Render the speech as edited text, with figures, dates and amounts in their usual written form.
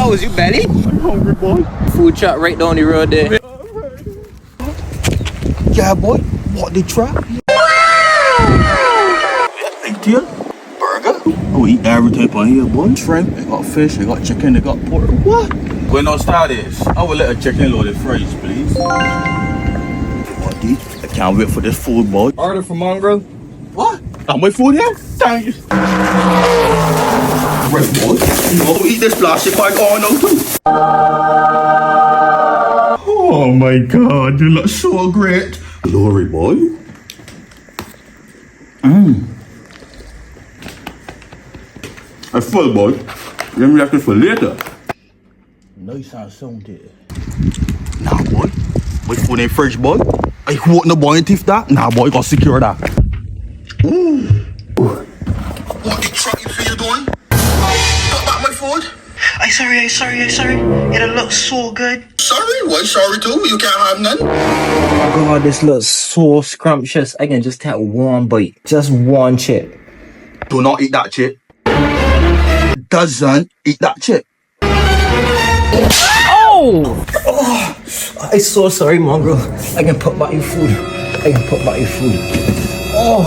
Oh, is you belly? I'm hungry, boy. Food truck right down the road there. Yeah, boy. What the trap? Big deal. Burger. Oh, we eat every type on here, boy. Shrimp. They got fish. They got chicken. They got pork. What? Buenos tardes. I will let a chicken loaded fries, please. Buddy, I can't wait for this food, boy. Order for mongrel. What? I'm with food here? Thank you. Right, boy. You know, eat this plastic bag all now, too. Oh my god, you look so great. Glory, boy. I'm full, boy. Let me have this for later. Nice and sounded. Nah, boy. My food ain't fresh, boy. I want no boy in teeth that. Nah, boy, gotta secure that. Ooh. What the truck you feel doing? Put back my food. I sorry. It looks so good. Sorry? Why sorry too? You can't have none? Oh god, this looks so scrumptious. I can just take one bite. Just one chip. Do not eat that chip. Doesn't eat that chip. Oh! I'm so sorry, mongrel. I can put back your food. Oh.